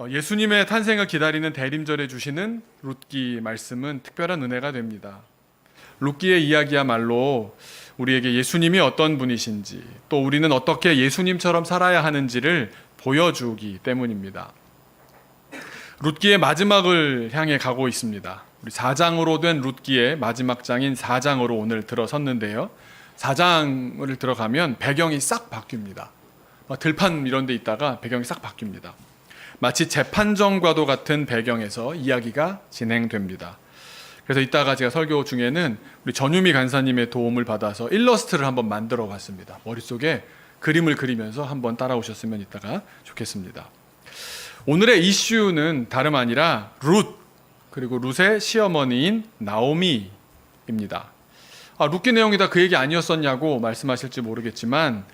예수님의 탄생을 기다리는 대림절에 주시는 룻기 말씀은 특별한 은혜가 됩니다. 룻기의 이야기야말로 우리에게 예수님이 어떤 분이신지, 또 우리는 어떻게 예수님처럼 살아야 하는지를 보여주기 때문입니다. 룻기의 마지막을 향해 가고 있습니다. 우리 4장으로 된 룻기의 마지막 장인 4장으로 오늘 들어섰는데요. 4장을 들어가면 배경이 싹 바뀝니다. 들판 이런 데 있다가 배경이 싹 바뀝니다. 마치 재판정과도 같은 배경에서 이야기가 진행됩니다. 그래서 이따가 제가 설교 중에는 우리 전유미 간사님의 도움을 받아서 일러스트를 한번 만들어 봤습니다. 머릿속에 그림을 그리면서 한번 따라오셨으면 이따가 좋겠습니다. 오늘의 이슈는 다름 아니라 룻, 그리고 룻의 시어머니인 나오미입니다. 룻기 내용이 다 그 얘기 아니었었냐고 말씀하실지 모르겠지만,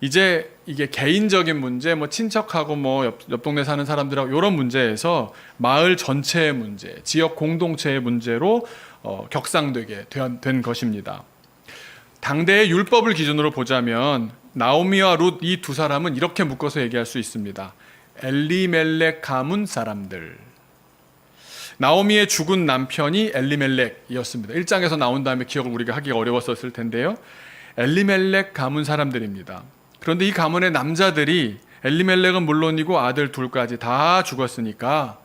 이제 이게 개인적인 문제, 친척하고 옆 동네 사는 사람들하고 이런 문제에서 마을 전체의 문제, 지역 공동체의 문제로 격상되게 된 것입니다. 당대의 율법을 기준으로 보자면 나오미와 룻 이 두 사람은 이렇게 묶어서 얘기할 수 있습니다. 엘리멜렉 가문 사람들. 나오미의 죽은 남편이 엘리멜렉이었습니다. 1장에서 나온 다음에 기억을 우리가 하기가 어려웠었을 텐데요. 엘리멜렉 가문 사람들입니다. 그런데 이 가문의 남자들이, 엘리멜렉은 물론이고 아들 둘까지 다 죽었으니까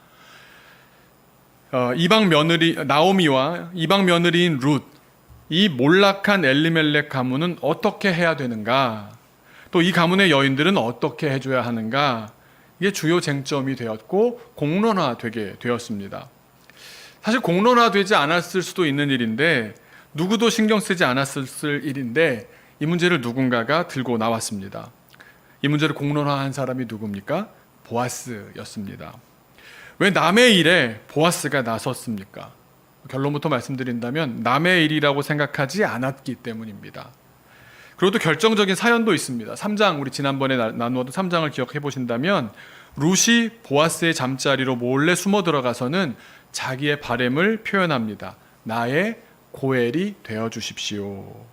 이방 며느리 나오미와 이방 며느리인 룻, 이 몰락한 엘리멜렉 가문은 어떻게 해야 되는가, 또 이 가문의 여인들은 어떻게 해줘야 하는가, 이게 주요 쟁점이 되었고 공론화되게 되었습니다. 사실 공론화되지 않았을 수도 있는 일인데, 누구도 신경 쓰지 않았을 일인데, 이 문제를 누군가가 들고 나왔습니다. 이 문제를 공론화한 사람이 누굽니까? 보아스였습니다. 왜 남의 일에 보아스가 나섰습니까? 결론부터 말씀드린다면 남의 일이라고 생각하지 않았기 때문입니다. 그리고 또 결정적인 사연도 있습니다. 3장, 우리 지난번에 나누었던 3장을 기억해 보신다면, 룻이 보아스의 잠자리로 몰래 숨어 들어가서는 자기의 바램을 표현합니다. 나의 고엘이 되어 주십시오.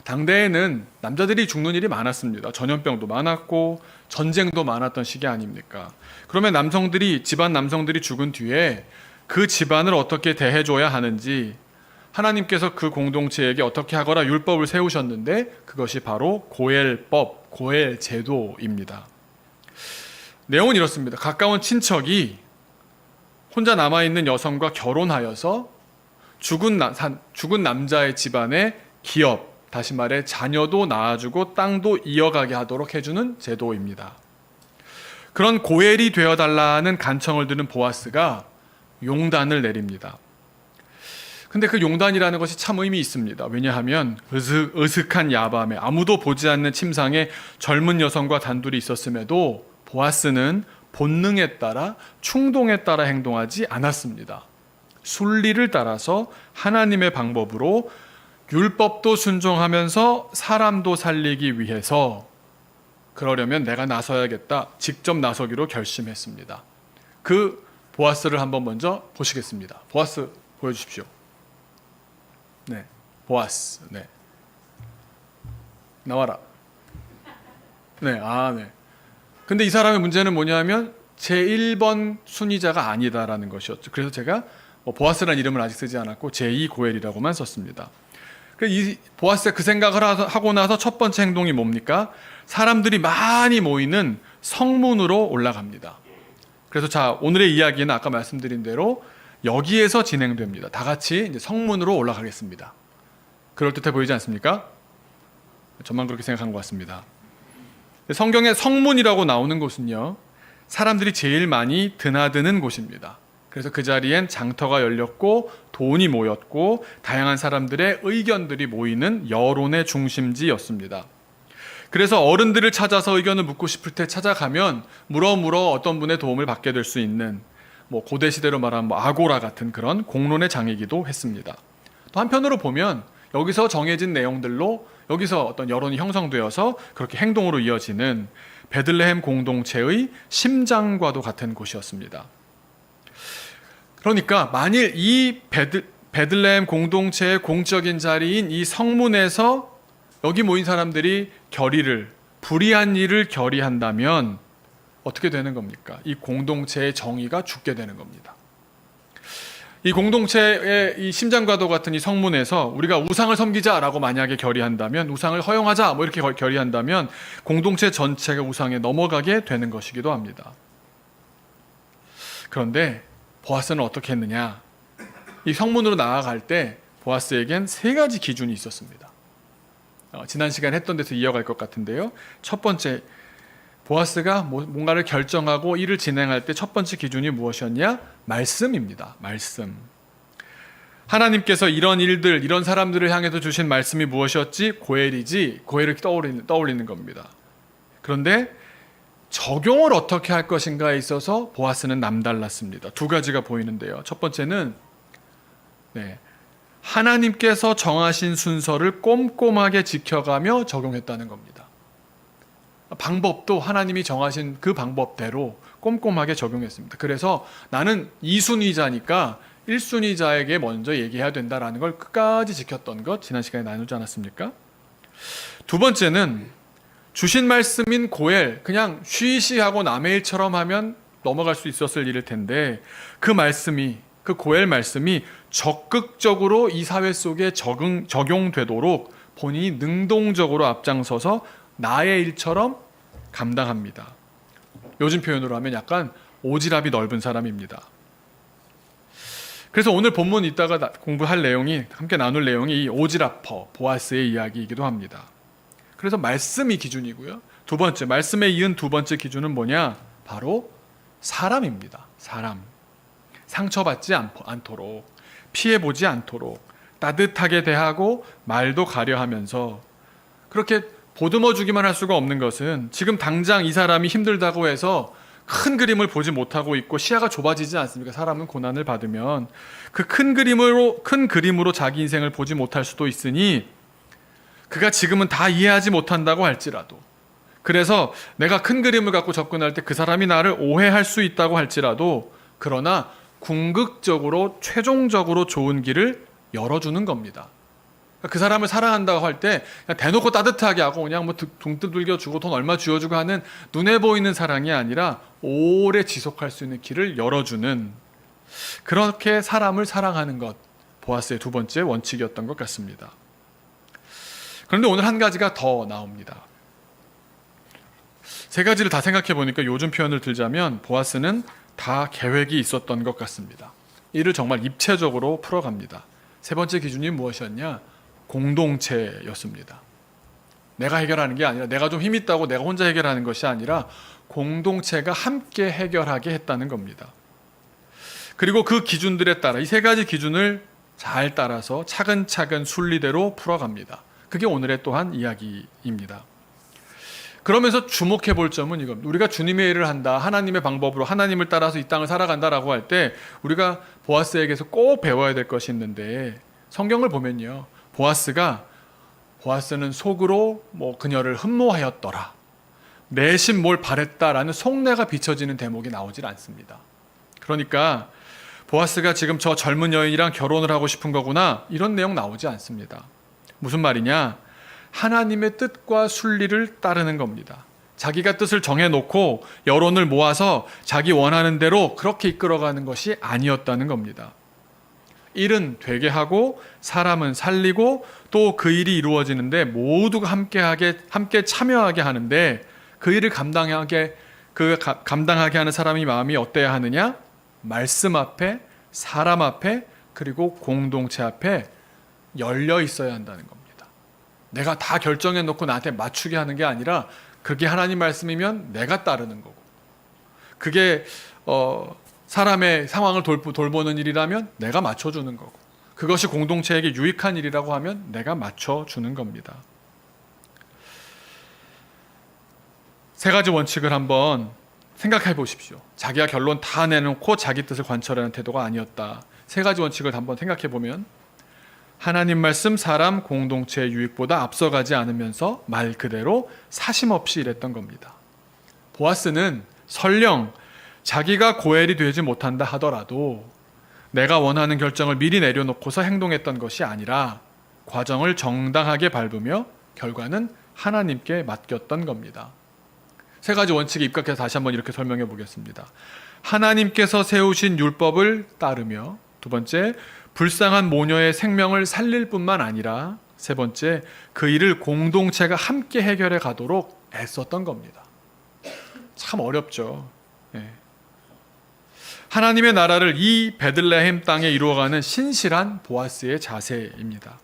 당대에는 남자들이 죽는 일이 많았습니다. 전염병도 많았고 전쟁도 많았던 시기 아닙니까? 그러면 집안 남성들이 죽은 뒤에 그 집안을 어떻게 대해줘야 하는지 하나님께서 그 공동체에게 어떻게 하거라 율법을 세우셨는데, 그것이 바로 고엘법, 고엘 제도입니다. 내용은 이렇습니다. 가까운 친척이 혼자 남아있는 여성과 결혼하여서 죽은 남자의 집안의 기업, 다시 말해 자녀도 낳아주고 땅도 이어가게 하도록 해주는 제도입니다. 그런 고엘이 되어달라는 간청을 들은 보아스가 용단을 내립니다. 근데 그 용단이라는 것이 참 의미 있습니다. 왜냐하면 으슥한 야밤에 아무도 보지 않는 침상에 젊은 여성과 단둘이 있었음에도 보아스는 본능에 따라, 충동에 따라 행동하지 않았습니다. 순리를 따라서 하나님의 방법으로 율법도 순종하면서 사람도 살리기 위해서, 그러려면 내가 나서야겠다, 직접 나서기로 결심했습니다. 그 보아스를 한번 먼저 보시겠습니다. 보아스 보여주십시오. 네, 보아스. 네, 나와라. 네, 네. 근데 이 사람의 문제는 뭐냐면 제1번 순위자가 아니다라는 것이었죠. 그래서 제가 보아스라는 이름을 아직 쓰지 않았고 제2 고엘이라고만 썼습니다. 이 보아스가 그 생각을 하고 나서 첫 번째 행동이 뭡니까? 사람들이 많이 모이는 성문으로 올라갑니다. 그래서 오늘의 이야기는 아까 말씀드린 대로 여기에서 진행됩니다. 다 같이 이제 성문으로 올라가겠습니다. 그럴듯해 보이지 않습니까? 저만 그렇게 생각한 것 같습니다. 성경에 성문이라고 나오는 곳은요, 사람들이 제일 많이 드나드는 곳입니다. 그래서 그 자리엔 장터가 열렸고 돈이 모였고 다양한 사람들의 의견들이 모이는 여론의 중심지였습니다. 그래서 어른들을 찾아서 의견을 묻고 싶을 때 찾아가면 물어 어떤 분의 도움을 받게 될 수 있는, 고대 시대로 말하면 아고라 같은 그런 공론의 장이기도 했습니다. 또 한편으로 보면 여기서 정해진 내용들로 여기서 어떤 여론이 형성되어서 그렇게 행동으로 이어지는 베들레헴 공동체의 심장과도 같은 곳이었습니다. 그러니까 만일 이 베들레헴 공동체의 공적인 자리인 이 성문에서 여기 모인 사람들이 불의한 일을 결의한다면 어떻게 되는 겁니까? 이 공동체의 정의가 죽게 되는 겁니다. 이 공동체의 이 심장과도 같은 이 성문에서 우리가 우상을 섬기자라고 만약에 결의한다면, 우상을 허용하자 뭐 이렇게 결의한다면 공동체 전체가 우상에 넘어가게 되는 것이기도 합니다. 그런데 보아스는 어떻게 했느냐? 이 성문으로 나아갈 때 보아스에겐 세 가지 기준이 있었습니다. 지난 시간에 했던 데서 이어갈 것 같은데요. 첫 번째, 보아스가 뭔가를 결정하고 일을 진행할 때 첫 번째 기준이 무엇이었냐? 말씀입니다. 말씀. 하나님께서 이런 일들, 이런 사람들을 향해서 주신 말씀이 무엇이었지? 고엘이지. 고엘을 떠올리는 겁니다. 그런데 적용을 어떻게 할 것인가에 있어서 보아스는 남달랐습니다. 두 가지가 보이는데요. 첫 번째는 하나님께서 정하신 순서를 꼼꼼하게 지켜가며 적용했다는 겁니다. 방법도 하나님이 정하신 그 방법대로 꼼꼼하게 적용했습니다. 그래서 나는 2순위자니까 1순위자에게 먼저 얘기해야 된다라는 걸 끝까지 지켰던 것 지난 시간에 나누지 않았습니까? 두 번째는 주신 말씀인 고엘, 그냥 쉬쉬하고 남의 일처럼 하면 넘어갈 수 있었을 일일 텐데 그 고엘 말씀이 적극적으로 이 사회 속에 적용되도록 본인이 능동적으로 앞장서서 나의 일처럼 감당합니다. 요즘 표현으로 하면 약간 오지랖이 넓은 사람입니다. 그래서 오늘 본문 이따가 공부할 내용이, 함께 나눌 내용이 이 오지랖퍼 보아스의 이야기이기도 합니다. 그래서 말씀이 기준이고요. 두 번째, 말씀에 이은 두 번째 기준은 뭐냐? 바로 사람입니다. 사람. 상처받지 않도록, 피해보지 않도록 따뜻하게 대하고 말도 가려하면서, 그렇게 보듬어 주기만 할 수가 없는 것은 지금 당장 이 사람이 힘들다고 해서 큰 그림을 보지 못하고 있고 시야가 좁아지지 않습니까? 사람은 고난을 받으면 그 큰 그림으로 자기 인생을 보지 못할 수도 있으니, 그가 지금은 다 이해하지 못한다고 할지라도, 그래서 내가 큰 그림을 갖고 접근할 때 그 사람이 나를 오해할 수 있다고 할지라도, 그러나 궁극적으로 최종적으로 좋은 길을 열어주는 겁니다. 그 사람을 사랑한다고 할 때 대놓고 따뜻하게 하고 그냥 뭐 등 두들겨 주고 돈 얼마 쥐어주고 하는 눈에 보이는 사랑이 아니라 오래 지속할 수 있는 길을 열어주는, 그렇게 사람을 사랑하는 것, 보아스의 두 번째 원칙이었던 것 같습니다. 그런데 오늘 한 가지가 더 나옵니다. 세 가지를 다 생각해 보니까 요즘 표현을 들자면 보아스는 다 계획이 있었던 것 같습니다. 이를 정말 입체적으로 풀어갑니다. 세 번째 기준이 무엇이었냐? 공동체였습니다. 내가 해결하는 게 아니라, 내가 좀 힘 있다고 내가 혼자 해결하는 것이 아니라 공동체가 함께 해결하게 했다는 겁니다. 그리고 그 기준들에 따라, 이 세 가지 기준을 잘 따라서 차근차근 순리대로 풀어갑니다. 그게 오늘의 또한 이야기입니다. 그러면서 주목해 볼 점은 이겁니다. 우리가 주님의 일을 한다, 하나님의 방법으로 하나님을 따라서 이 땅을 살아간다라고 할 때 우리가 보아스에게서 꼭 배워야 될 것이 있는데, 성경을 보면요, 보아스는 속으로 그녀를 흠모하였더라, 내심 뭘 바랬다라는 속내가 비춰지는 대목이 나오질 않습니다. 그러니까 보아스가 지금 저 젊은 여인이랑 결혼을 하고 싶은 거구나, 이런 내용 나오지 않습니다. 무슨 말이냐? 하나님의 뜻과 순리를 따르는 겁니다. 자기가 뜻을 정해놓고 여론을 모아서 자기 원하는 대로 그렇게 이끌어가는 것이 아니었다는 겁니다. 일은 되게 하고 사람은 살리고 또 그 일이 이루어지는데 모두가 함께 참여하게 하는데, 그 일을 감당하게 하는 사람의 마음이 어때야 하느냐? 말씀 앞에, 사람 앞에, 그리고 공동체 앞에 열려 있어야 한다는 겁니다. 내가 다 결정해 놓고 나한테 맞추게 하는 게 아니라, 그게 하나님 말씀이면 내가 따르는 거고, 그게 사람의 상황을 돌보는 일이라면 내가 맞춰주는 거고, 그것이 공동체에게 유익한 일이라고 하면 내가 맞춰주는 겁니다. 세 가지 원칙을 한번 생각해 보십시오. 자기가 결론 다 내놓고 자기 뜻을 관철하는 태도가 아니었다. 세 가지 원칙을 한번 생각해 보면, 하나님 말씀, 사람, 공동체의 유익보다 앞서가지 않으면서 말 그대로 사심 없이 일했던 겁니다. 보아스는 설령 자기가 고엘이 되지 못한다 하더라도 내가 원하는 결정을 미리 내려놓고서 행동했던 것이 아니라 과정을 정당하게 밟으며 결과는 하나님께 맡겼던 겁니다. 세 가지 원칙에 입각해서 다시 한번 이렇게 설명해 보겠습니다. 하나님께서 세우신 율법을 따르며, 두 번째, 불쌍한 모녀의 생명을 살릴 뿐만 아니라, 세 번째, 그 일을 공동체가 함께 해결해 가도록 애썼던 겁니다. 참 어렵죠. 네. 하나님의 나라를 이 베들레헴 땅에 이루어가는 신실한 보아스의 자세입니다.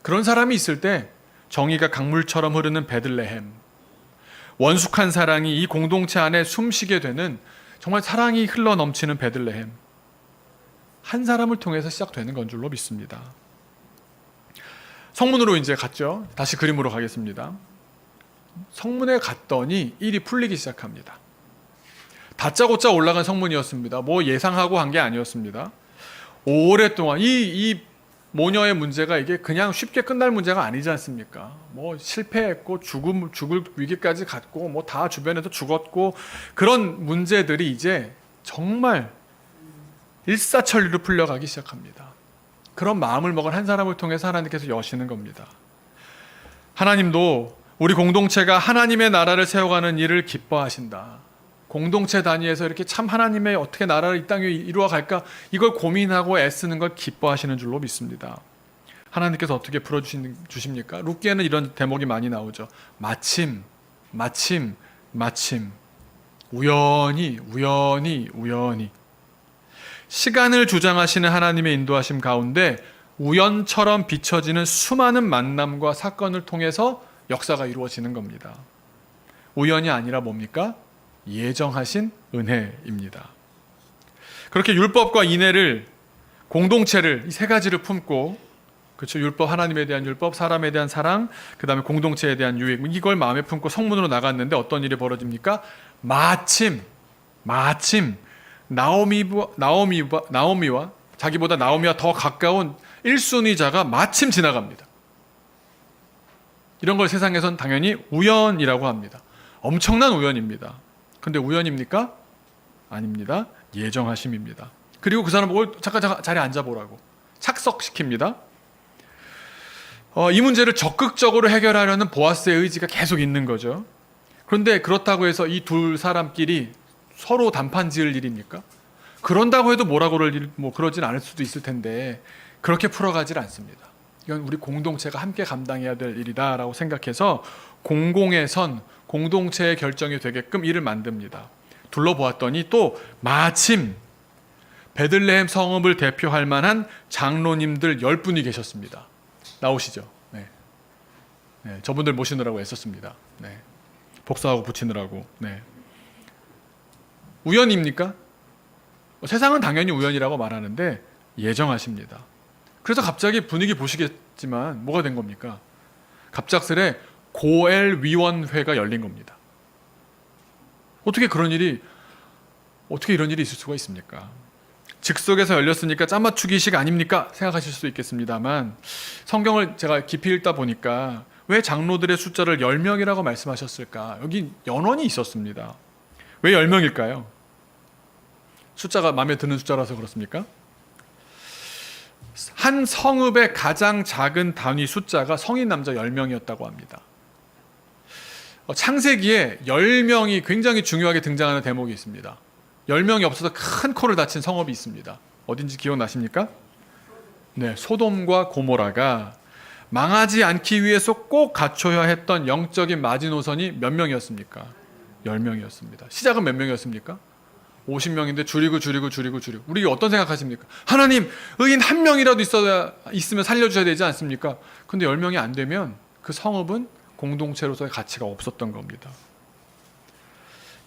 그런 사람이 있을 때 정의가 강물처럼 흐르는 베들레헴, 원숙한 사랑이 이 공동체 안에 숨쉬게 되는 정말 사랑이 흘러 넘치는 베들레헴, 한 사람을 통해서 시작되는 건 줄로 믿습니다. 성문으로 이제 갔죠. 다시 그림으로 가겠습니다. 성문에 갔더니 일이 풀리기 시작합니다. 다짜고짜 올라간 성문이었습니다. 뭐 예상하고 한 게 아니었습니다. 오랫동안 이 모녀의 문제가 이게 그냥 쉽게 끝날 문제가 아니지 않습니까? 뭐 실패했고 죽을 위기까지 갔고 뭐 다 주변에서 죽었고, 그런 문제들이 이제 정말 일사천리로 풀려가기 시작합니다. 그런 마음을 먹은 한 사람을 통해서 하나님께서 여시는 겁니다. 하나님도 우리 공동체가 하나님의 나라를 세워가는 일을 기뻐하신다. 공동체 단위에서 이렇게 참 하나님의 어떻게 나라를 이 땅에 이루어 갈까, 이걸 고민하고 애쓰는 걸 기뻐하시는 줄로 믿습니다. 하나님께서 어떻게 풀어주십니까? 룻기에는 이런 대목이 많이 나오죠. 마침, 우연히. 시간을 주장하시는 하나님의 인도하심 가운데 우연처럼 비춰지는 수많은 만남과 사건을 통해서 역사가 이루어지는 겁니다. 우연이 아니라 뭡니까? 예정하신 은혜입니다. 그렇게 율법과 인애를, 공동체를, 이 세 가지를 품고, 그렇죠, 율법, 하나님에 대한 율법, 사람에 대한 사랑, 그 다음에 공동체에 대한 유익, 이걸 마음에 품고 성문으로 나갔는데 어떤 일이 벌어집니까? 마침 나오미와 자기보다 나오미와 더 가까운 1순위자가 마침 지나갑니다. 이런 걸 세상에선 당연히 우연이라고 합니다. 엄청난 우연입니다. 근데 우연입니까? 아닙니다. 예정하심입니다. 그리고 그 사람 보고 잠깐 자리에 앉아보라고 착석시킵니다. 이 문제를 적극적으로 해결하려는 보아스의 의지가 계속 있는 거죠. 그런데 그렇다고 해서 이 두 사람끼리 서로 단판 지을 일입니까? 그런다고 해도 그러진 않을 수도 있을 텐데 그렇게 풀어가질 않습니다. 이건 우리 공동체가 함께 감당해야 될 일이다라고 생각해서 공공의 선, 공동체의 결정이 되게끔 일을 만듭니다. 둘러보았더니 또 마침 베들레헴 성읍을 대표할 만한 장로님들 10분이 계셨습니다. 나오시죠. 네. 저분들 모시느라고 애썼습니다. 네. 복사하고 붙이느라고. 네. 우연입니까? 세상은 당연히 우연이라고 말하는데 예정하십니다. 그래서 갑자기 분위기 보시겠지만 뭐가 된 겁니까? 갑작스레 고엘 위원회가 열린 겁니다. 어떻게 이런 일이 있을 수가 있습니까? 즉석에서 열렸으니까 짠맞추기식 아닙니까? 생각하실 수도 있겠습니다만, 성경을 제가 깊이 읽다 보니까 왜 장로들의 숫자를 10명이라고 말씀하셨을까? 여기 연원이 있었습니다. 왜 10명일까요? 숫자가 마음에 드는 숫자라서 그렇습니까? 한 성읍의 가장 작은 단위 숫자가 성인 남자 10명이었다고 합니다. 창세기에 10명이 굉장히 중요하게 등장하는 대목이 있습니다. 10명이 없어서 큰 코를 다친 성읍이 있습니다. 어딘지 기억나십니까? 네, 소돔과 고모라가 망하지 않기 위해서 꼭 갖춰야 했던 영적인 마지노선이 몇 명이었습니까? 10명이었습니다. 시작은 몇 명이었습니까? 50명인데 줄이고. 우리 어떤 생각하십니까? 하나님, 의인 한 명이라도 있으면 살려주셔야 되지 않습니까? 근데 10명이 안 되면 그 성읍은 공동체로서의 가치가 없었던 겁니다.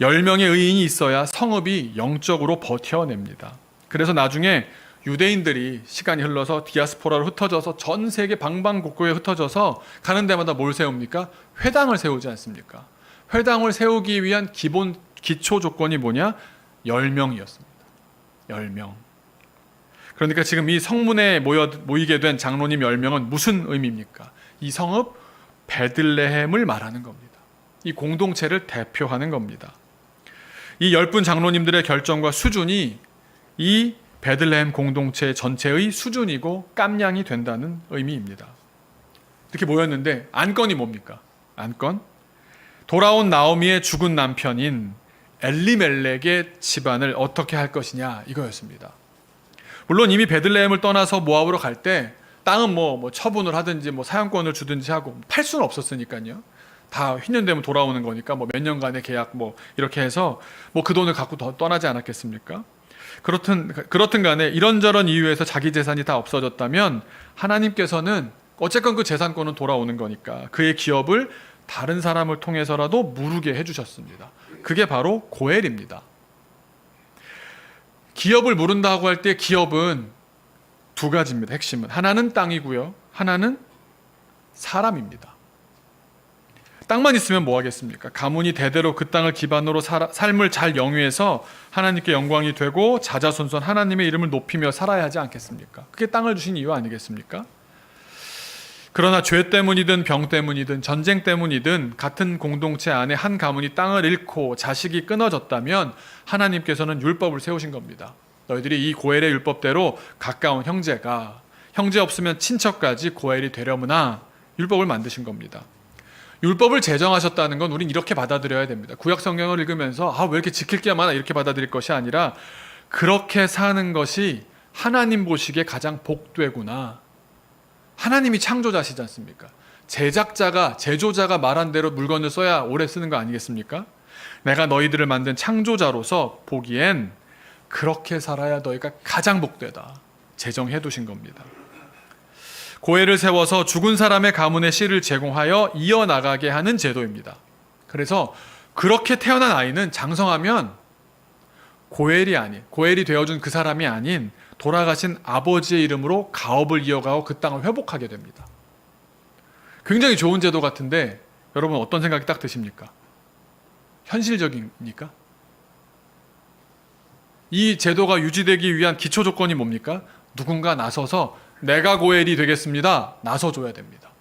10명의 의인이 있어야 성읍이 영적으로 버텨냅니다. 그래서 나중에 유대인들이 시간이 흘러서 디아스포라로 흩어져서 전 세계 방방곡곡에 흩어져서 가는 데마다 뭘 세웁니까? 회당을 세우지 않습니까? 회당을 세우기 위한 기초 조건이 뭐냐? 10명이었습니다. 10명. 그러니까 지금 이 성문에 모이게 된 장로님 10명은 무슨 의미입니까? 이 성읍 베들레헴을 말하는 겁니다. 이 공동체를 대표하는 겁니다. 이 10분 장로님들의 결정과 수준이 이 베들레헴 공동체 전체의 수준이고 깜냥이 된다는 의미입니다. 이렇게 모였는데 안건이 뭡니까? 안건? 돌아온 나오미의 죽은 남편인 엘리멜렉의 집안을 어떻게 할 것이냐 이거였습니다. 물론 이미 베들레헴을 떠나서 모압으로 갈 때 땅은 뭐 처분을 하든지 뭐 사용권을 주든지 하고 팔 수는 없었으니까요. 다 휘년되면 돌아오는 거니까 뭐 몇 년간의 계약 뭐 이렇게 해서 뭐 그 돈을 갖고 떠나지 않았겠습니까? 그렇든 간에 이런저런 이유에서 자기 재산이 다 없어졌다면 하나님께서는 어쨌건 그 재산권은 돌아오는 거니까 그의 기업을 다른 사람을 통해서라도 무르게 해주셨습니다. 그게 바로 고엘입니다. 기업을 무른다고 할 때 기업은 두 가지입니다. 핵심은 하나는 땅이고요, 하나는 사람입니다. 땅만 있으면 뭐 하겠습니까? 가문이 대대로 그 땅을 기반으로 삶을 잘 영위해서 하나님께 영광이 되고 자자손손 하나님의 이름을 높이며 살아야 하지 않겠습니까? 그게 땅을 주신 이유 아니겠습니까? 그러나 죄 때문이든 병 때문이든 전쟁 때문이든 같은 공동체 안에 한 가문이 땅을 잃고 자식이 끊어졌다면 하나님께서는 율법을 세우신 겁니다. 너희들이 이 고엘의 율법대로 가까운 형제 없으면 친척까지 고엘이 되려무나 율법을 만드신 겁니다. 율법을 제정하셨다는 건 우린 이렇게 받아들여야 됩니다. 구약 성경을 읽으면서 왜 이렇게 지킬 게 많아 이렇게 받아들일 것이 아니라 그렇게 사는 것이 하나님 보시기에 가장 복되구나. 하나님이 창조자시지 않습니까? 제조자가 말한 대로 물건을 써야 오래 쓰는 거 아니겠습니까? 내가 너희들을 만든 창조자로서 보기엔 그렇게 살아야 너희가 가장 복되다. 제정해 두신 겁니다. 고엘을 세워서 죽은 사람의 가문의 씨를 제공하여 이어나가게 하는 제도입니다. 그래서 그렇게 태어난 아이는 장성하면 고엘이 되어준 그 사람이 아닌 돌아가신 아버지의 이름으로 가업을 이어가고 그 땅을 회복하게 됩니다. 굉장히 좋은 제도 같은데 여러분 어떤 생각이 딱 드십니까? 현실적입니까? 이 제도가 유지되기 위한 기초 조건이 뭡니까? 누군가 나서서 내가 고엘이 되겠습니다. 나서줘야 됩니다.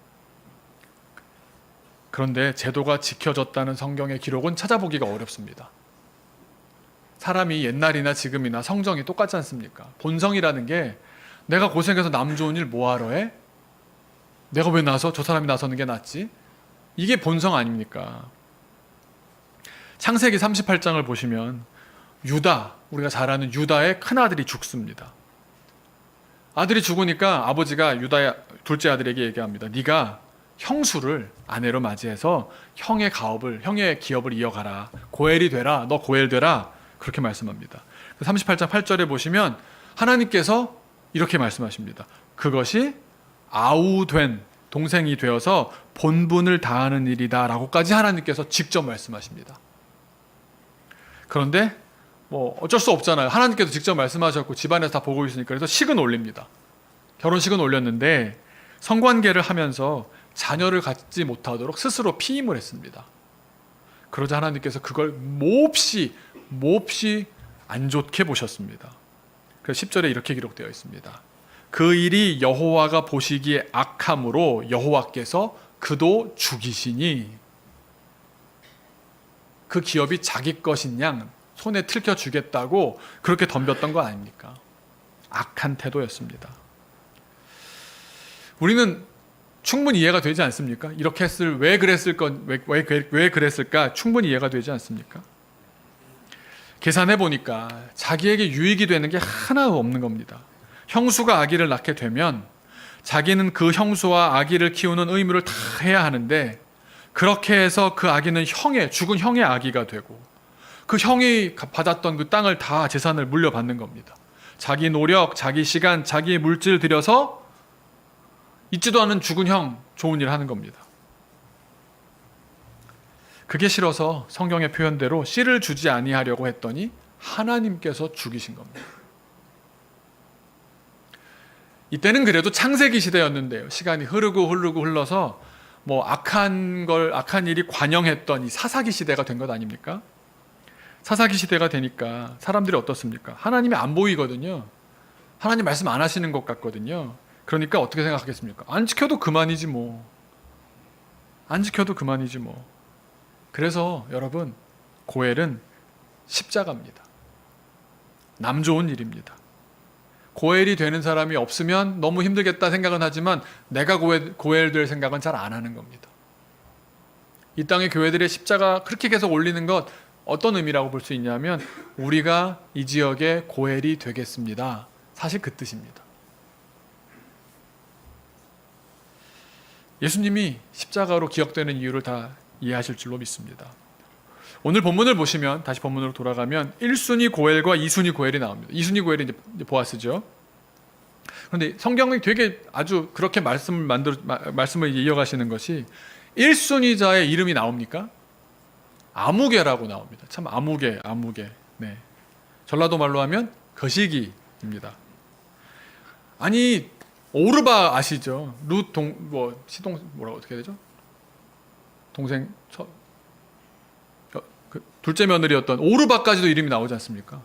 그런데 제도가 지켜졌다는 성경의 기록은 찾아보기가 어렵습니다. 사람이 옛날이나 지금이나 성정이 똑같지 않습니까? 본성이라는 게 내가 고생해서 남 좋은 일 뭐하러 해? 내가 왜 나서? 저 사람이 나서는 게 낫지? 이게 본성 아닙니까? 창세기 38장을 보시면 우리가 잘 아는 유다의 큰아들이 죽습니다. 아들이 죽으니까 아버지가 유다의 둘째 아들에게 얘기합니다. 네가 형수를 아내로 맞이해서 형의 기업을 이어가라. 고엘이 되라. 너 고엘 되라. 그렇게 말씀합니다. 38장 8절에 보시면 하나님께서 이렇게 말씀하십니다. 그것이 아우된 동생이 되어서 본분을 다하는 일이다 라고까지 하나님께서 직접 말씀하십니다. 그런데 어쩔 수 없잖아요. 하나님께서 직접 말씀하셨고 집안에서 다 보고 있으니까. 그래서 식은 올립니다. 결혼식은 올렸는데 성관계를 하면서 자녀를 갖지 못하도록 스스로 피임을 했습니다. 그러자 하나님께서 그걸 몹시 안 좋게 보셨습니다. 그래서 10절에 이렇게 기록되어 있습니다. 그 일이 여호와가 보시기에 악함으로 여호와께서 그도 죽이시니 그 기업이 자기 것인 양 손에 틀켜 주겠다고 그렇게 덤볐던 거 아닙니까? 악한 태도였습니다. 우리는 충분히 이해가 되지 않습니까? 이렇게 왜 그랬을까? 충분히 이해가 되지 않습니까? 계산해 보니까 자기에게 유익이 되는 게 하나도 없는 겁니다. 형수가 아기를 낳게 되면 자기는 그 형수와 아기를 키우는 의무를 다 해야 하는데 그렇게 해서 그 아기는 죽은 형의 아기가 되고 그 형이 받았던 그 땅을 다 재산을 물려받는 겁니다. 자기 노력, 자기 시간, 자기의 물질을 들여서 있지도 않은 죽은 형 좋은 일 하는 겁니다. 그게 싫어서 성경의 표현대로 씨를 주지 아니하려고 했더니 하나님께서 죽이신 겁니다. 이때는 그래도 창세기 시대였는데요. 시간이 흐르고 흘러서 악한 일이 관영했던 이 사사기 시대가 된 것 아닙니까? 사사기 시대가 되니까 사람들이 어떻습니까? 하나님이 안 보이거든요. 하나님 말씀 안 하시는 것 같거든요. 그러니까 어떻게 생각하겠습니까? 안 지켜도 그만이지 뭐. 그래서 여러분, 고엘은 십자가입니다. 남 좋은 일입니다. 고엘이 되는 사람이 없으면 너무 힘들겠다 생각은 하지만 내가 고엘 될 생각은 잘 안 하는 겁니다. 이 땅의 교회들의 십자가 그렇게 계속 올리는 것 어떤 의미라고 볼 수 있냐면 우리가 이 지역의 고엘이 되겠습니다. 사실 그 뜻입니다. 예수님이 십자가로 기억되는 이유를 다 이해하실 줄로 믿습니다. 오늘 본문을 보시면 다시 본문으로 돌아가면 1순위 고엘과 2순위 고엘이 나옵니다. 2순위 고엘이 이제 보아스죠. 그런데 성경이 되게 아주 그렇게 말씀을 이어가시는 것이 1순위자의 이름이 나옵니까? 아무개라고 나옵니다. 참 아무개. 네. 전라도 말로 하면 거시기입니다. 아니 오르바 아시죠? 룻 시동 뭐라고 어떻게 되죠? 동생 둘째 며느리였던 오르바까지도 이름이 나오지 않습니까?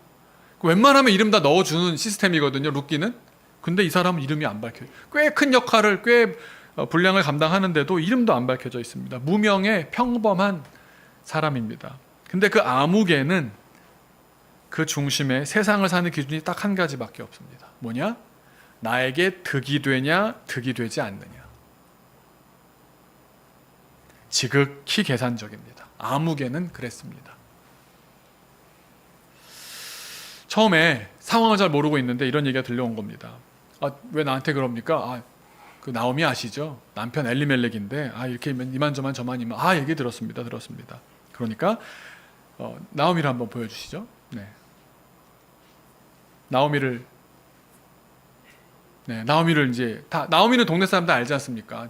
웬만하면 이름 다 넣어주는 시스템이거든요. 룻기는. 근데 이 사람은 이름이 안 밝혀요. 꽤 큰 역할을 꽤 분량을 감당하는데도 이름도 안 밝혀져 있습니다. 무명의 평범한 사람입니다. 근데 그 아무개는 그 중심에 세상을 사는 기준이 딱 한 가지밖에 없습니다. 뭐냐? 나에게 득이 되냐, 득이 되지 않느냐. 지극히 계산적입니다. 아무개는 그랬습니다. 처음에 상황을 잘 모르고 있는데 이런 얘기가 들려온 겁니다. 왜 나한테 그럽니까? 그 나오미 아시죠? 남편 엘리멜렉인데 이렇게 이만저만 저만 얘기 들었습니다. 그러니까 나오미를 한번 보여주시죠. 네. 나오미를 이제 다 나오미는 동네 사람 다 알지 않습니까?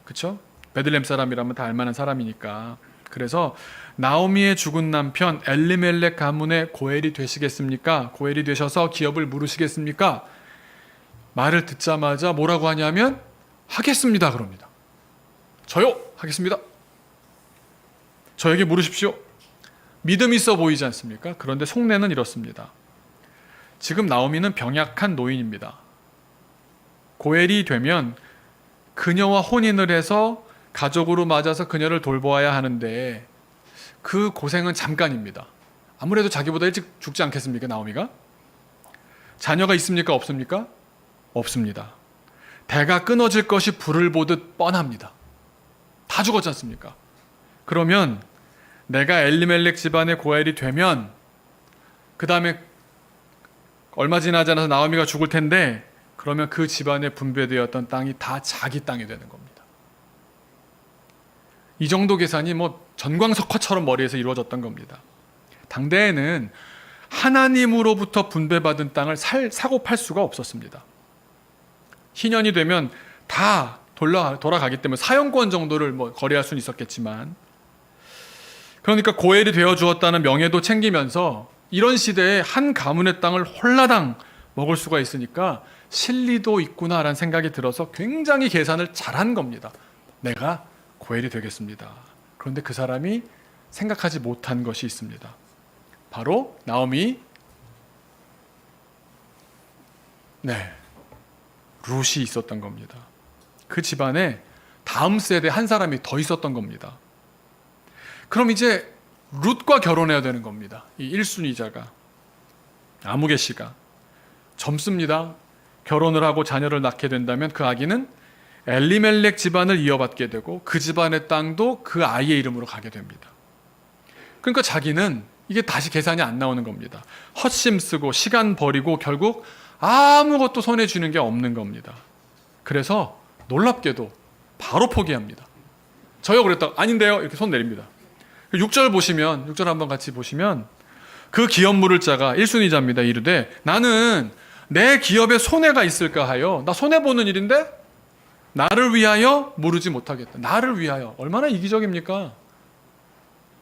그쵸? 베들레헴 사람이라면 다 알만한 사람이니까. 그래서 나오미의 죽은 남편 엘리멜렉 가문의 고엘이 되시겠습니까? 고엘이 되셔서 기업을 물으시겠습니까? 말을 듣자마자 뭐라고 하냐면 하겠습니다 그럽니다. 저요 하겠습니다. 저에게 물으십시오. 믿음 있어 보이지 않습니까? 그런데 속내는 이렇습니다. 지금 나오미는 병약한 노인입니다. 고엘이 되면 그녀와 혼인을 해서 가족으로 맞아서 그녀를 돌보아야 하는데 그 고생은 잠깐입니다. 아무래도 자기보다 일찍 죽지 않겠습니까, 나오미가? 자녀가 있습니까, 없습니까? 없습니다. 대가 끊어질 것이 불을 보듯 뻔합니다. 다 죽었지 않습니까? 그러면 내가 엘리멜렉 집안의 고엘이 되면 그 다음에 얼마 지나지 않아서 나오미가 죽을 텐데 그러면 그 집안에 분배되었던 땅이 다 자기 땅이 되는 겁니다. 이 정도 계산이 전광석화처럼 머리에서 이루어졌던 겁니다. 당대에는 하나님으로부터 분배받은 땅을 사고 팔 수가 없었습니다. 희년이 되면 다 돌아가기 때문에 사용권 정도를 거래할 수는 있었겠지만, 그러니까 고엘이 되어 주었다는 명예도 챙기면서 이런 시대에 한 가문의 땅을 홀라당 먹을 수가 있으니까 실리도 있구나라는 생각이 들어서 굉장히 계산을 잘한 겁니다. 내가 고엘이 되겠습니다. 그런데 그 사람이 생각하지 못한 것이 있습니다. 바로 나오미, 룻이 있었던 겁니다. 그 집안에 다음 세대 한 사람이 더 있었던 겁니다. 그럼 이제 룻과 결혼해야 되는 겁니다. 이 1순위자가, 아무개 씨가 젊습니다. 결혼을 하고 자녀를 낳게 된다면 그 아기는 엘리멜렉 집안을 이어받게 되고 그 집안의 땅도 그 아이의 이름으로 가게 됩니다. 그러니까 자기는 이게 다시 계산이 안 나오는 겁니다. 헛심 쓰고 시간 버리고 결국 아무것도 손에 쥐는 게 없는 겁니다. 그래서 놀랍게도 바로 포기합니다. 저요 그랬다가 아닌데요 이렇게 손 내립니다. 6절 한번 같이 보시면 그 기업 물을 자가 1순위자입니다. 이르되 나는 내 기업에 손해가 있을까 하여, 나 손해보는 일인데 나를 위하여 물으지 못하겠다. 나를 위하여. 얼마나 이기적입니까?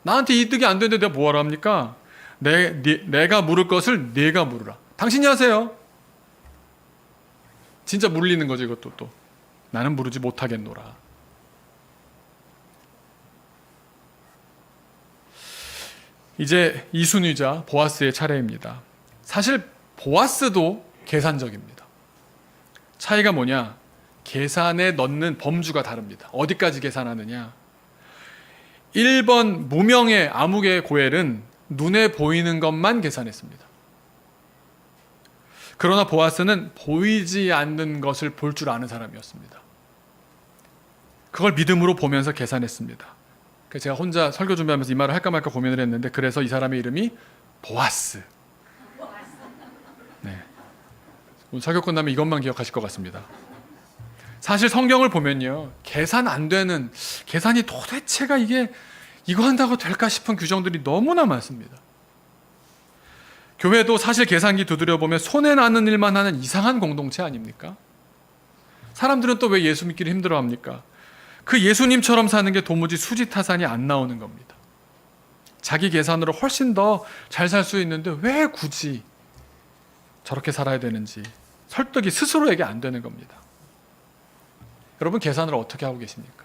나한테 이득이 안 되는데 내가 뭐하러 합니까? 내가 물을 것을 네가 물으라. 당신이 하세요. 진짜 물리는 거지 이것도 또. 나는 물으지 못하겠노라. 이제 이순위자 보아스의 차례입니다. 사실 보아스도 계산적입니다. 차이가 뭐냐? 계산에 넣는 범주가 다릅니다. 어디까지 계산하느냐? 1번 무명의 아무개의 고엘은 눈에 보이는 것만 계산했습니다. 그러나 보아스는 보이지 않는 것을 볼 줄 아는 사람이었습니다. 그걸 믿음으로 보면서 계산했습니다. 제가 혼자 설교 준비하면서 이 말을 할까 말까 고민을 했는데, 그래서 이 사람의 이름이 보아스. 네. 오늘 설교 끝나면 이것만 기억하실 것 같습니다. 사실 성경을 보면요, 계산 안 되는, 계산이 도대체가 이거 한다고 될까 싶은 규정들이 너무나 많습니다. 교회도 사실 계산기 두드려 보면 손해 나는 일만 하는 이상한 공동체 아닙니까? 사람들은 또 왜 예수 믿기를 힘들어합니까? 그 예수님처럼 사는 게 도무지 수지타산이 안 나오는 겁니다. 자기 계산으로 훨씬 더 잘 살 수 있는데 왜 굳이 저렇게 살아야 되는지 설득이 스스로에게 안 되는 겁니다. 여러분, 계산을 어떻게 하고 계십니까?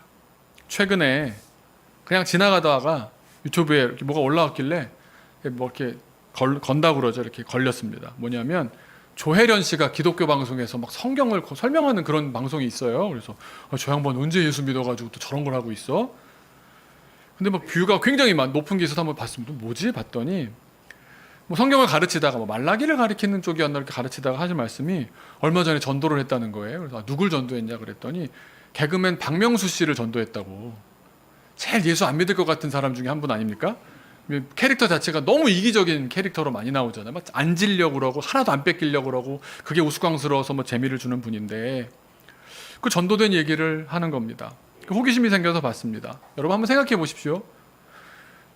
최근에 그냥 지나가다가 유튜브에 이렇게 뭐가 올라왔길래 뭐 이렇게 건다고 그러죠. 이렇게 걸렸습니다. 뭐냐면 조혜련 씨가 기독교 방송에서 막 성경을 설명하는 그런 방송이 있어요. 그래서 저 양반 언제 예수 믿어가지고 또 저런 걸 하고 있어? 근데 뭐 뷰가 굉장히 높은 게 있어서 한번 봤습니다. 뭐지? 봤더니 뭐 성경을 가르치다가 뭐 말라기를 가르치는 쪽이었나 이렇게 가르치다가 하신 말씀이 얼마 전에 전도를 했다는 거예요. 그래서 누굴 전도했냐 그랬더니 개그맨 박명수 씨를 전도했다고. 제일 예수 안 믿을 것 같은 사람 중에 한 분 아닙니까? 캐릭터 자체가 너무 이기적인 캐릭터로 많이 나오잖아요. 막 앉으려고 그러고 하나도 안 뺏기려고 그러고 그게 우스꽝스러워서 뭐 재미를 주는 분인데 그 전도된 얘기를 하는 겁니다. 호기심이 생겨서 봤습니다. 여러분 한번 생각해 보십시오.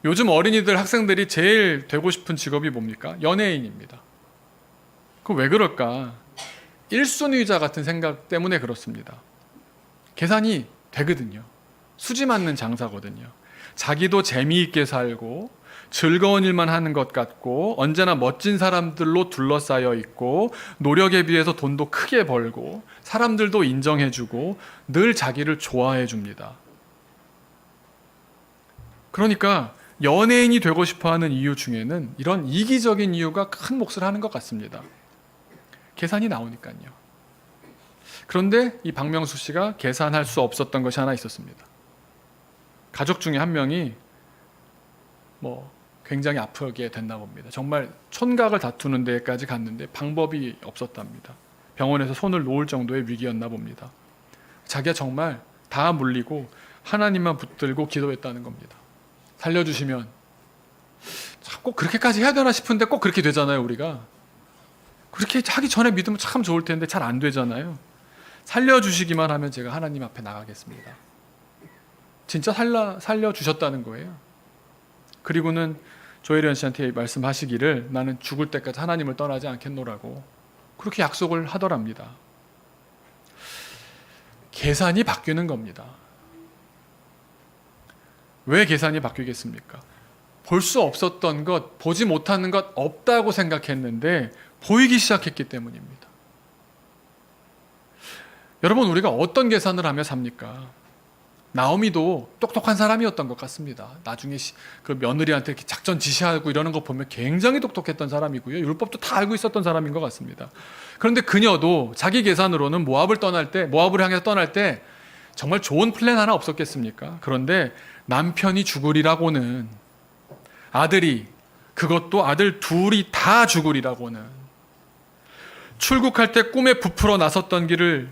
요즘 어린이들, 학생들이 제일 되고 싶은 직업이 뭡니까? 연예인입니다. 그 왜 그럴까? 1순위자 같은 생각 때문에 그렇습니다. 계산이 되거든요. 수지 맞는 장사거든요. 자기도 재미있게 살고 즐거운 일만 하는 것 같고 언제나 멋진 사람들로 둘러싸여 있고 노력에 비해서 돈도 크게 벌고 사람들도 인정해주고 늘 자기를 좋아해 줍니다. 그러니까 연예인이 되고 싶어하는 이유 중에는 이런 이기적인 이유가 큰 몫을 하는 것 같습니다. 계산이 나오니까요. 그런데 이 박명수 씨가 계산할 수 없었던 것이 하나 있었습니다. 가족 중에 한 명이 굉장히 아프게 됐나 봅니다. 정말 촌각을 다투는 데까지 갔는데 방법이 없었답니다. 병원에서 손을 놓을 정도의 위기였나 봅니다. 자기가 정말 다 물리고 하나님만 붙들고 기도했다는 겁니다. 살려주시면. 꼭 그렇게까지 해야 되나 싶은데 꼭 그렇게 되잖아요, 우리가. 그렇게 하기 전에 믿으면 참 좋을 텐데 잘 안 되잖아요. 살려주시기만 하면 제가 하나님 앞에 나가겠습니다. 진짜 살려주셨다는 거예요. 그리고는 조혜련 씨한테 말씀하시기를 나는 죽을 때까지 하나님을 떠나지 않겠노라고 그렇게 약속을 하더랍니다. 계산이 바뀌는 겁니다. 왜 계산이 바뀌겠습니까? 볼 수 없었던 것, 보지 못하는 것 없다고 생각했는데 보이기 시작했기 때문입니다. 여러분, 우리가 어떤 계산을 하며 삽니까? 나오미도 똑똑한 사람이었던 것 같습니다. 나중에 그 며느리한테 이렇게 작전 지시하고 이러는 거 보면 굉장히 똑똑했던 사람이고요. 율법도 다 알고 있었던 사람인 것 같습니다. 그런데 그녀도 자기 계산으로는 모압을 향해서 떠날 때 정말 좋은 플랜 하나 없었겠습니까? 그런데 남편이 죽으리라고는, 아들이, 그것도 아들 둘이 다 죽으리라고는, 출국할 때 꿈에 부풀어 나섰던 길을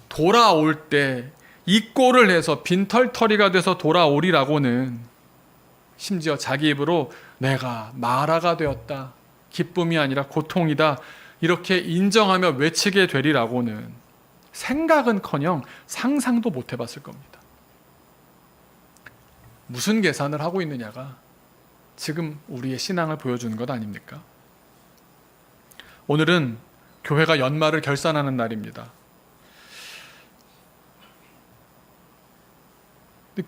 돌아올 때 이 꼴을 해서 빈털터리가 돼서 돌아오리라고는, 심지어 자기 입으로 내가 마라가 되었다, 기쁨이 아니라 고통이다, 이렇게 인정하며 외치게 되리라고는 생각은커녕 상상도 못 해봤을 겁니다. 무슨 계산을 하고 있느냐가 지금 우리의 신앙을 보여주는 것 아닙니까? 오늘은 교회가 연말을 결산하는 날입니다.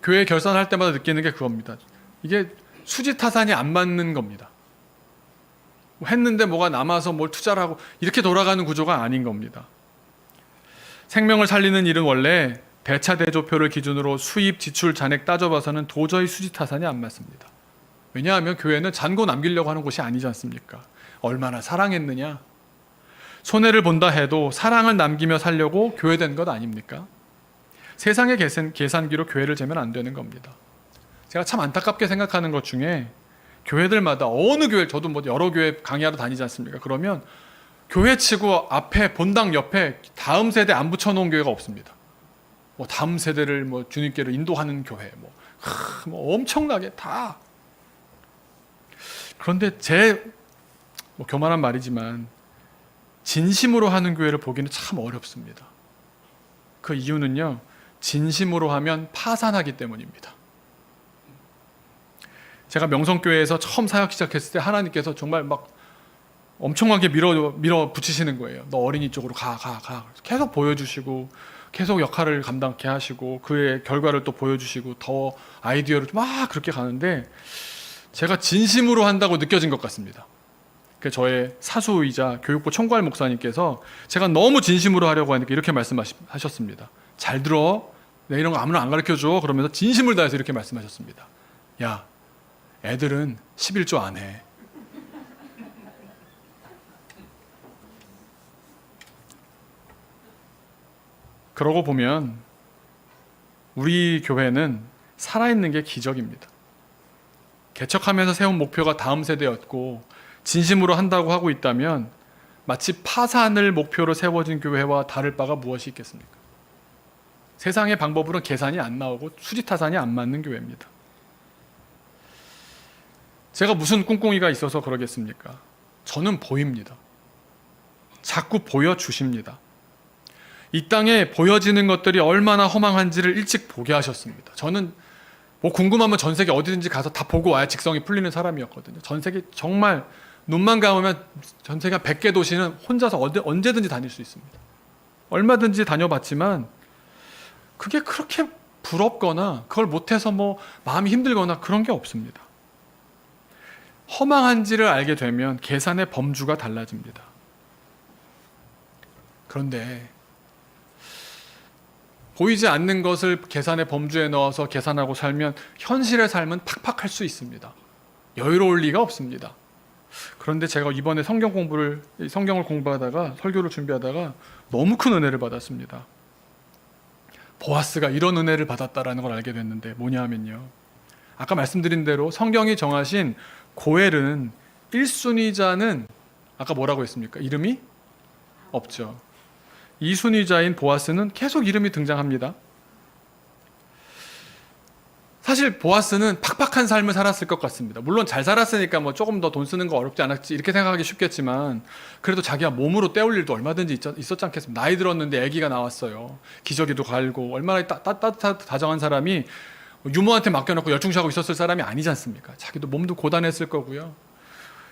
교회 결산할 때마다 느끼는 게 그겁니다. 이게 수지타산이 안 맞는 겁니다. 했는데 뭐가 남아서 뭘 투자를 하고 이렇게 돌아가는 구조가 아닌 겁니다. 생명을 살리는 일은 원래 대차대조표를 기준으로 수입, 지출, 잔액 따져봐서는 도저히 수지타산이 안 맞습니다. 왜냐하면 교회는 잔고 남기려고 하는 곳이 아니지 않습니까? 얼마나 사랑했느냐? 손해를 본다 해도 사랑을 남기며 살려고 교회된 것 아닙니까? 세상의 계산기로 교회를 재면 안 되는 겁니다. 제가 참 안타깝게 생각하는 것 중에 교회들마다 어느 교회, 저도 뭐 여러 교회 강의하러 다니지 않습니까? 그러면 교회 치고 앞에 본당 옆에 다음 세대 안 붙여놓은 교회가 없습니다. 다음 세대를 주님께로 인도하는 교회, 뭐 엄청나게 다. 그런데 뭐 교만한 말이지만 진심으로 하는 교회를 보기는 참 어렵습니다. 그 이유는요, 진심으로 하면 파산하기 때문입니다. 제가 명성교회에서 처음 사역 시작했을 때 하나님께서 정말 막 엄청나게 밀어 붙이시는 거예요. 너 어린이 쪽으로 가. 계속 보여주시고 계속 역할을 감당케 하시고 그의 결과를 또 보여주시고 더 아이디어를 막 그렇게 가는데 제가 진심으로 한다고 느껴진 것 같습니다. 저의 사수이자 교육부 총괄 목사님께서 제가 너무 진심으로 하려고 하니까 이렇게 말씀하셨습니다. 잘 들어. 내 이런 거 아무나 안 가르쳐줘. 그러면서 진심을 다해서 이렇게 말씀하셨습니다. 야, 애들은 11조 안 해. 그러고 보면 우리 교회는 살아있는 게 기적입니다. 개척하면서 세운 목표가 다음 세대였고 진심으로 한다고 하고 있다면 마치 파산을 목표로 세워진 교회와 다를 바가 무엇이 있겠습니까? 세상의 방법으로는 계산이 안 나오고 수지타산이 안 맞는 교회입니다. 제가 무슨 꿍꿍이가 있어서 그러겠습니까? 저는 보입니다. 자꾸 보여주십니다. 이 땅에 보여지는 것들이 얼마나 허망한지를 일찍 보게 하셨습니다. 저는 뭐 궁금하면 전 세계 어디든지 가서 다 보고 와야 직성이 풀리는 사람이었거든요. 전 세계 정말 눈만 감으면 전 세계 100개 도시는 혼자서 언제든지 다닐 수 있습니다. 얼마든지 다녀봤지만 그게 그렇게 부럽거나 그걸 못해서 뭐 마음이 힘들거나 그런 게 없습니다. 허망한지를 알게 되면 계산의 범주가 달라집니다. 그런데 보이지 않는 것을 계산의 범주에 넣어서 계산하고 살면 현실의 삶은 팍팍할 수 있습니다. 여유로울 리가 없습니다. 그런데 제가 이번에 성경을 공부하다가 설교를 준비하다가 너무 큰 은혜를 받았습니다. 보아스가 이런 은혜를 받았다라는 걸 알게 됐는데 뭐냐 하면요, 아까 말씀드린 대로 성경이 정하신 고엘은 1순위자는 아까 뭐라고 했습니까? 이름이 없죠. 2순위자인 보아스는 계속 이름이 등장합니다. 사실 보아스는 팍팍한 삶을 살았을 것 같습니다. 물론 잘 살았으니까 뭐 조금 더 돈 쓰는 거 어렵지 않았지 이렇게 생각하기 쉽겠지만 그래도 자기가 몸으로 때울 일도 얼마든지 있었지 않겠습니까? 나이 들었는데 아기가 나왔어요. 기저귀도 갈고 얼마나 따뜻한 다정한 사람이 유모한테 맡겨놓고 열중시하고 있었을 사람이 아니지 않습니까? 자기도 몸도 고단했을 거고요.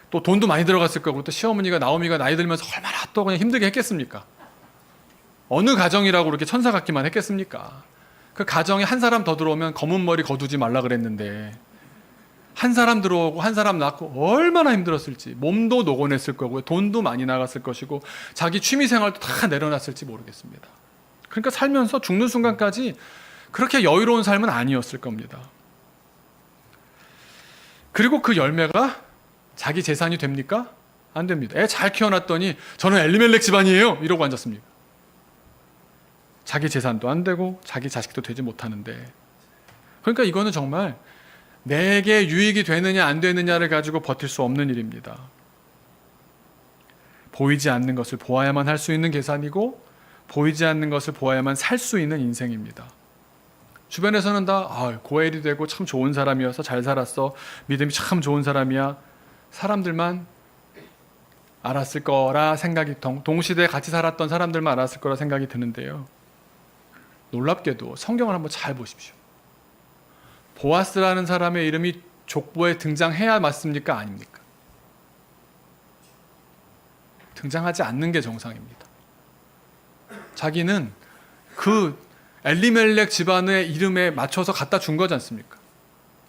또 돈도 많이 들어갔을 거고 또 시어머니가 나오미가 나이 들면서 얼마나 또 그냥 힘들게 했겠습니까? 어느 가정이라고 그렇게 천사 같기만 했겠습니까? 그 가정에 한 사람 더 들어오면 검은 머리 거두지 말라 그랬는데 한 사람 들어오고 한 사람 낳고 얼마나 힘들었을지, 몸도 노곤했을 거고요, 돈도 많이 나갔을 것이고 자기 취미생활도 다 내려놨을지 모르겠습니다. 그러니까 살면서 죽는 순간까지 그렇게 여유로운 삶은 아니었을 겁니다. 그리고 그 열매가 자기 재산이 됩니까? 안 됩니다. 애 잘 키워놨더니 저는 엘리멜렉 집안이에요 이러고 앉았습니다. 자기 재산도 안 되고 자기 자식도 되지 못하는데, 그러니까 이거는 정말 내게 유익이 되느냐 안 되느냐를 가지고 버틸 수 없는 일입니다. 보이지 않는 것을 보아야만 할 수 있는 계산이고 보이지 않는 것을 보아야만 살 수 있는 인생입니다. 주변에서는 다 고엘이 되고 참 좋은 사람이어서 잘 살았어, 믿음이 참 좋은 사람이야, 사람들만 알았을 거라 생각이, 동시대에 같이 살았던 사람들만 알았을 거라 생각이 드는데요, 놀랍게도 성경을 한번 잘 보십시오. 보아스라는 사람의 이름이 족보에 등장해야 맞습니까? 아닙니까? 등장하지 않는 게 정상입니다. 자기는 그 엘리멜렉 집안의 이름에 맞춰서 갖다 준 거지 않습니까?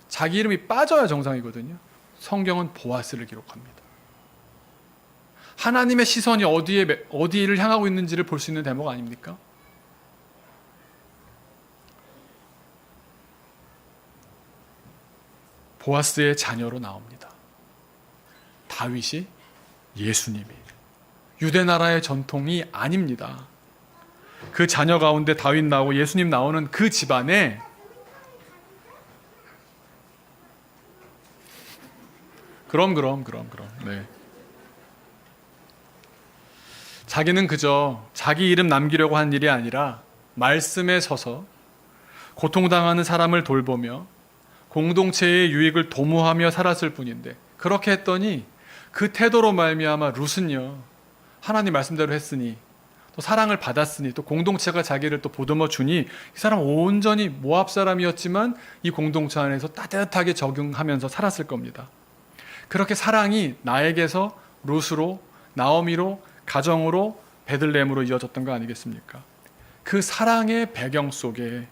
자기 이름이 빠져야 정상이거든요. 성경은 보아스를 기록합니다. 하나님의 시선이 어디를 향하고 있는지를 볼 수 있는 대목 아닙니까? 보아스의 자녀로 나옵니다. 다윗이 예수님이 유대 나라의 전통이 아닙니다. 그 자녀 가운데 다윗 나오고 예수님 나오는 그 집안에 그럼. 네. 자기는 그저 자기 이름 남기려고 한 일이 아니라 말씀에 서서 고통당하는 사람을 돌보며 공동체의 유익을 도모하며 살았을 뿐인데 그렇게 했더니 그 태도로 말미암아 룻은요 하나님 말씀대로 했으니 또 사랑을 받았으니 또 공동체가 자기를 또 보듬어 주니 이 사람 온전히 모압 사람이었지만 이 공동체 안에서 따뜻하게 적응하면서 살았을 겁니다. 그렇게 사랑이 나에게서 룻으로 나오미로 가정으로 베들레헴으로 이어졌던 거 아니겠습니까? 그 사랑의 배경 속에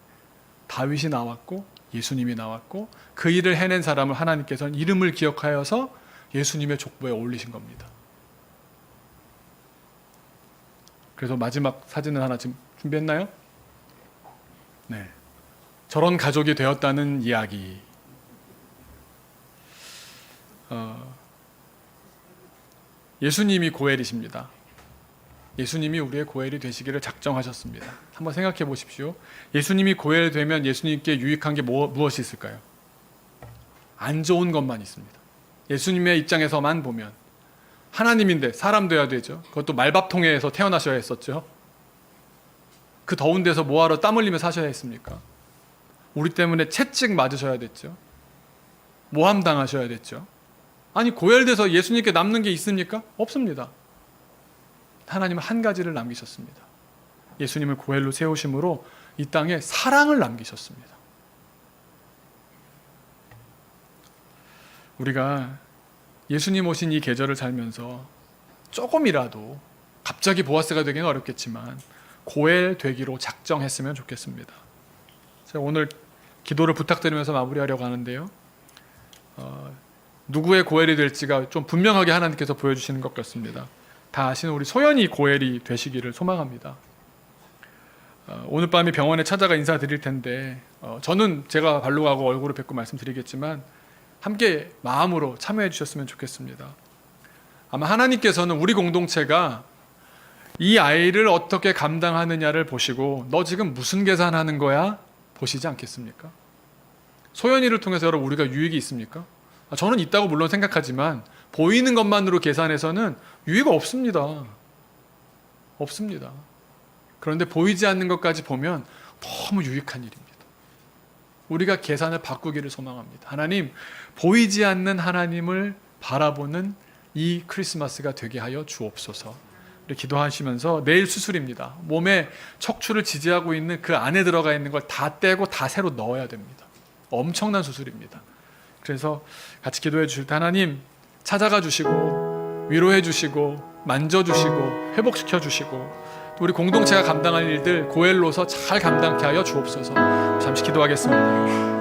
다윗이 나왔고 예수님이 나왔고 그 일을 해낸 사람을 하나님께서는 이름을 기억하여서 예수님의 족보에 올리신 겁니다. 그래서 마지막 사진을 하나 지금 준비했나요? 네, 저런 가족이 되었다는 이야기. 예수님이 고엘이십니다. 예수님이 우리의 고엘이 되시기를 작정하셨습니다. 한번 생각해 보십시오. 예수님이 고엘 되면 예수님께 유익한 게 무엇이 있을까요? 안 좋은 것만 있습니다. 예수님의 입장에서만 보면 하나님인데 사람 돼야 되죠. 그것도 말밥통에서 태어나셔야 했었죠. 그 더운 데서 뭐하러 땀 흘리며 사셔야 했습니까? 우리 때문에 채찍 맞으셔야 됐죠. 모함 당하셔야 됐죠. 아니 고엘돼서 예수님께 남는 게 있습니까? 없습니다. 하나님은 한 가지를 남기셨습니다. 예수님을 고엘로 세우심으로 이 땅에 사랑을 남기셨습니다. 우리가 예수님 오신 이 계절을 살면서 조금이라도 갑자기 보아스가 되기는 어렵겠지만 고엘 되기로 작정했으면 좋겠습니다. 제가 오늘 기도를 부탁드리면서 마무리하려고 하는데요. 누구의 고엘이 될지가 좀 분명하게 하나님께서 보여주시는 것 같습니다. 다 아시는 우리 소연이 고엘이 되시기를 소망합니다. 오늘 밤에 병원에 찾아가 인사드릴 텐데 저는 제가 발로 가고 얼굴을 뵙고 말씀드리겠지만 함께 마음으로 참여해 주셨으면 좋겠습니다. 아마 하나님께서는 우리 공동체가 이 아이를 어떻게 감당하느냐를 보시고 너 지금 무슨 계산하는 거야? 보시지 않겠습니까? 소연이를 통해서 여러분 우리가 유익이 있습니까? 저는 있다고 물론 생각하지만 보이는 것만으로 계산해서는 유익이 없습니다. 없습니다. 그런데 보이지 않는 것까지 보면 너무 유익한 일입니다. 우리가 계산을 바꾸기를 소망합니다. 하나님, 보이지 않는 하나님을 바라보는 이 크리스마스가 되게 하여 주옵소서. 기도하시면서 내일 수술입니다. 몸에 척추를 지지하고 있는 그 안에 들어가 있는 걸 다 떼고 다 새로 넣어야 됩니다. 엄청난 수술입니다. 그래서 같이 기도해 주실 때 하나님 찾아가 주시고 위로해 주시고 만져주시고 회복시켜 주시고 또 우리 공동체가 감당할 일들 고엘로서 잘 감당케 하여 주옵소서. 잠시 기도하겠습니다.